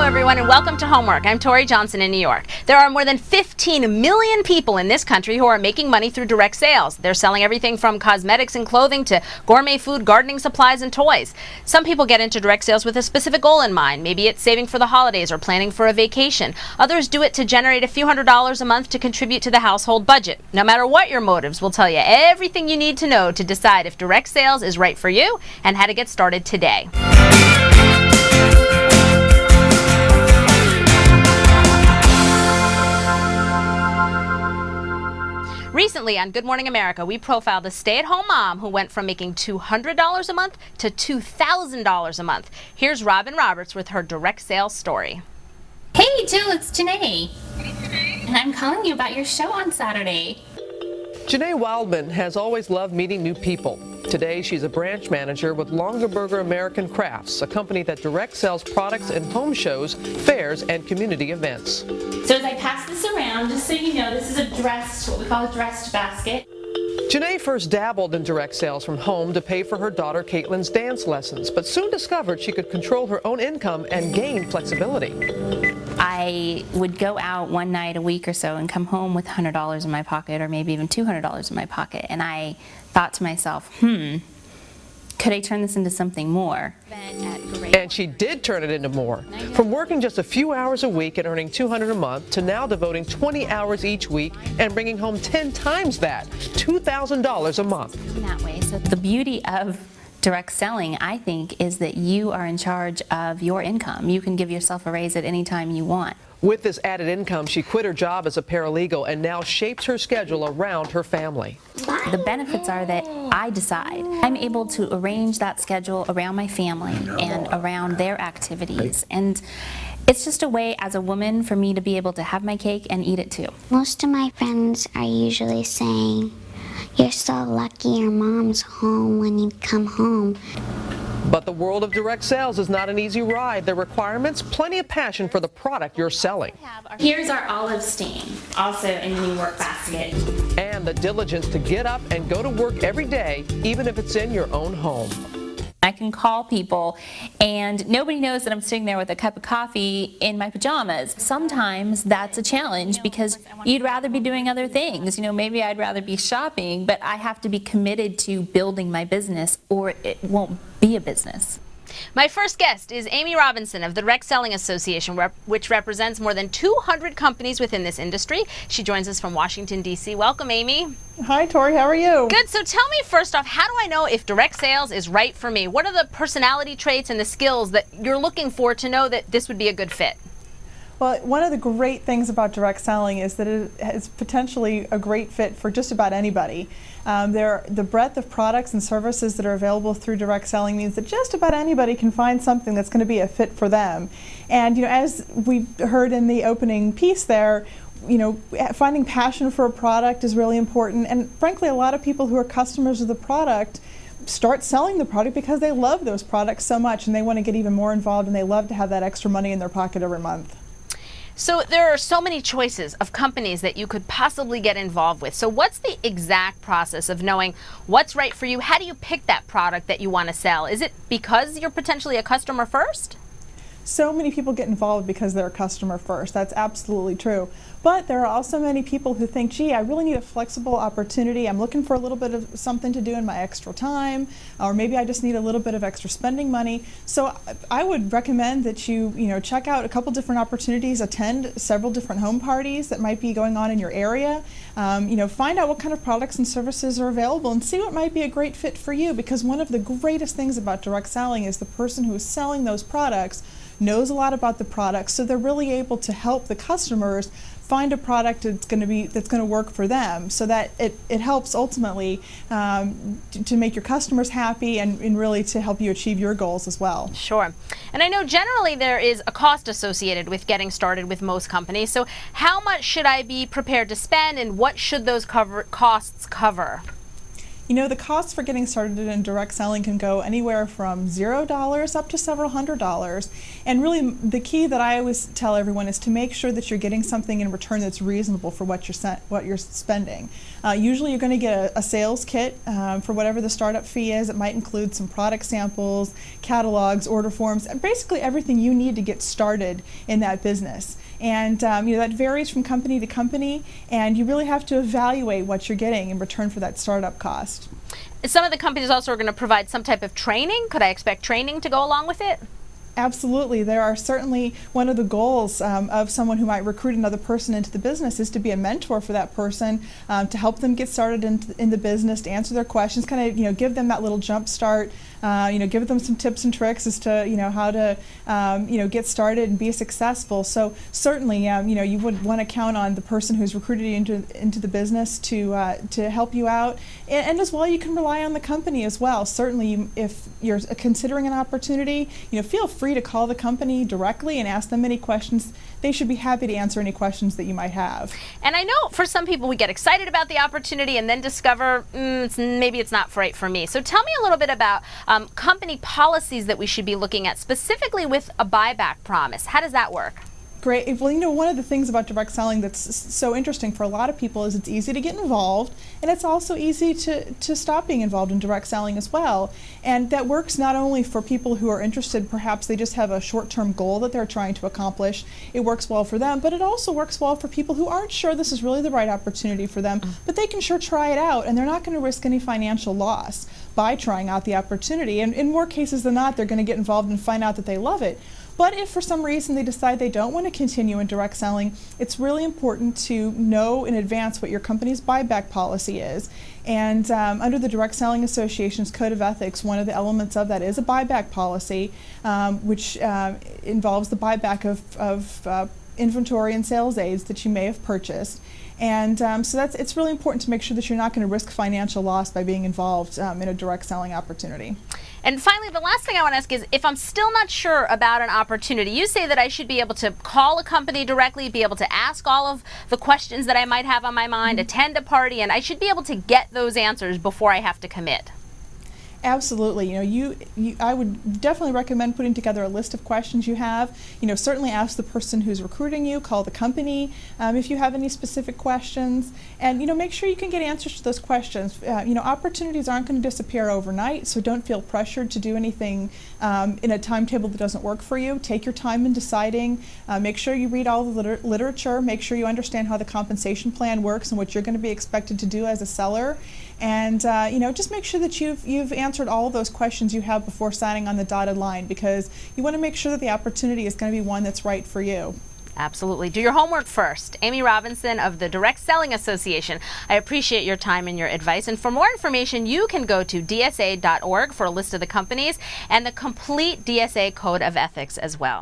everyone, and welcome to Homework. I'm Tori Johnson in New York. There are more than 15 million people in this country who are making money through direct sales. They're selling everything from cosmetics and clothing to gourmet food, gardening supplies, and toys. Some people get into direct sales with a specific goal in mind. Maybe it's saving for the holidays or planning for a vacation. Others do it to generate a few $100s a month to contribute to the household budget. No matter what your motives, we'll tell you everything you need to know to decide if direct sales is right for you and how to get started today. Recently on Good Morning America, we profiled a stay-at-home mom who went from making $200 a month to $2,000 a month. Here's Robin Roberts with her direct sales story. Hey Jill, it's Janae. Hey Janae. And I'm calling you about your show on Saturday. Janae Wildman has always loved meeting new people. Today, she's a branch manager with Longaberger American Crafts, a company that direct sells products and home shows, fairs, and community events. So as I pass this around, just so you know, this is a dressed, what we call a dressed basket. Janae first dabbled in direct sales from home to pay for her daughter Caitlin's dance lessons, but soon discovered she could control her own income and gain flexibility. I would go out one night a week or so and come home with $100 in my pocket, or maybe even $200 in my pocket, and I thought to myself, could I turn this into something more? And she did turn it into more. From working just a few hours a week and earning $200 a month to now devoting 20 hours each week and bringing home 10 times that, $2,000 a month. In that way. So the beauty of direct selling, I think, is that you are in charge of your income. You can give yourself a raise at any time you want. With this added income, she quit her job as a paralegal and now shapes her schedule around her family. The benefits are that I decide. I'm able to arrange that schedule around my family and around their activities. And it's just a way as a woman for me to be able to have my cake and eat it too. Most of my friends are usually saying, "You're so lucky your mom's home when you come home." But the world of direct sales is not an easy ride. There are requirements, plenty of passion for the product you're selling. Here's our olive stain, also in the new work basket. And the diligence to get up and go to work every day, even if it's in your own home. I can call people and nobody knows that I'm sitting there with a cup of coffee in my pajamas. Sometimes that's a challenge because you'd rather be doing other things. You know, maybe I'd rather be shopping, but I have to be committed to building my business or it won't be a business. My first guest is Amy Robinson of the Direct Selling Association, which represents more than 200 companies within this industry. She joins us from Washington, D.C. Welcome, Amy. Hi, Tori. How are you? Good. So tell me first off, how do I know if direct sales is right for me? What are the personality traits and the skills that you're looking for to know that this would be a good fit? Well, one of the great things about direct selling is that it is potentially a great fit for just about anybody. The breadth of products and services that are available through direct selling means that just about anybody can find something that's going to be a fit for them. And, you know, as we heard in the opening piece there, you know, finding passion for a product is really important. And frankly, a lot of people who are customers of the product start selling the product because they love those products so much and they want to get even more involved and they love to have that extra money in their pocket every month. So there are so many choices of companies that you could possibly get involved with. So what's the exact process of knowing what's right for you? How do you pick that product that you want to sell? Is it because you're potentially a customer first? So many people get involved because they're a customer first. That's absolutely true. But there are also many people who think, gee, I really need a flexible opportunity. I'm looking for a little bit of something to do in my extra time, or maybe I just need a little bit of extra spending money. So I would recommend that you check out a couple different opportunities, attend several different home parties that might be going on in your area. Find out what kind of products and services are available and see what might be a great fit for you, because one of the greatest things about direct selling is the person who is selling those products knows a lot about the products, so they're really able to help the customers find a product that's going to work for them, so that it helps ultimately to make your customers happy and really to help you achieve your goals as well. Sure. And I know generally there is a cost associated with getting started with most companies. So how much should I be prepared to spend and what should those costs cover? You know, the costs for getting started in direct selling can go anywhere from $0 up to several $100s. And really, the key that I always tell everyone is to make sure that you're getting something in return that's reasonable for what you're spending. Usually, you're going to get a sales kit for whatever the startup fee is. It might include some product samples, catalogs, order forms, and basically everything you need to get started in that business. And you know, that varies from company to company, and you really have to evaluate what you're getting in return for that startup cost. Some of the companies also are going to provide some type of training. Could I expect training to go along with it? Absolutely. There are certainly, one of the goals of someone who might recruit another person into the business is to be a mentor for that person, to help them get started in the business, to answer their questions, kind of, you know, give them that little jump start, you know, give them some tips and tricks as to, you know, how to, you know, get started and be successful. So certainly, you know, you would want to count on the person who's recruited you into the business to help you out, and as well, you can rely on the company as well. Certainly, if you're considering an opportunity, you know, feel free to call the company directly and ask them any questions. They should be happy to answer any questions that you might have. And I know for some people we get excited about the opportunity and then discover maybe it's not right for me. So tell me a little bit about company policies that we should be looking at, specifically with a buyback promise. How does that work? Great. Well, you know, one of the things about direct selling that's so interesting for a lot of people is it's easy to get involved, and it's also easy to stop being involved in direct selling as well. And that works not only for people who are interested, perhaps they just have a short-term goal that they're trying to accomplish. It works well for them, but it also works well for people who aren't sure this is really the right opportunity for them, but they can sure try it out, and they're not going to risk any financial loss by trying out the opportunity. And in more cases than not, they're going to get involved and find out that they love it. But if for some reason they decide they don't want to continue in direct selling, it's really important to know in advance what your company's buyback policy is. And under the Direct Selling Association's Code of Ethics, one of the elements of that is a buyback policy, which involves the buyback of inventory and sales aids that you may have purchased. And so it's really important to make sure that you're not going to risk financial loss by being involved in a direct selling opportunity. And finally, the last thing I want to ask is, if I'm still not sure about an opportunity, you say that I should be able to call a company directly, be able to ask all of the questions that I might have on my mind, attend a party, and I should be able to get those answers before I have to commit. Absolutely. You know, I would definitely recommend putting together a list of questions you have. You know, certainly ask the person who's recruiting you, call the company if you have any specific questions, and you know, make sure you can get answers to those questions. You know, opportunities aren't going to disappear overnight, so don't feel pressured to do anything in a timetable that doesn't work for you. Take your time in deciding. Make sure you read all the literature. Make sure you understand how the compensation plan works and what you're going to be expected to do as a seller. And you know, just make sure that you've answered all of those questions you have before signing on the dotted line, because you want to make sure that the opportunity is going to be one that's right for you. Absolutely. Do your homework first. Amy Robinson of the Direct Selling Association. I appreciate your time and your advice. And for more information, you can go to dsa.org for a list of the companies and the complete DSA Code of Ethics as well.